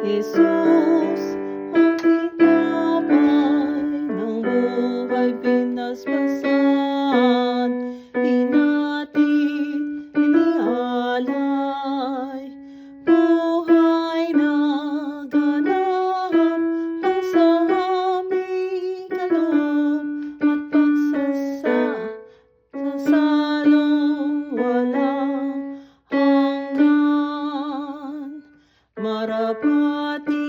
Jesus, ang tinapay ng buhay pinaspasan, hinatid, inialay, buhay na ganap ang sa aming kaloob at pagsasalong walang hanggan. Marabati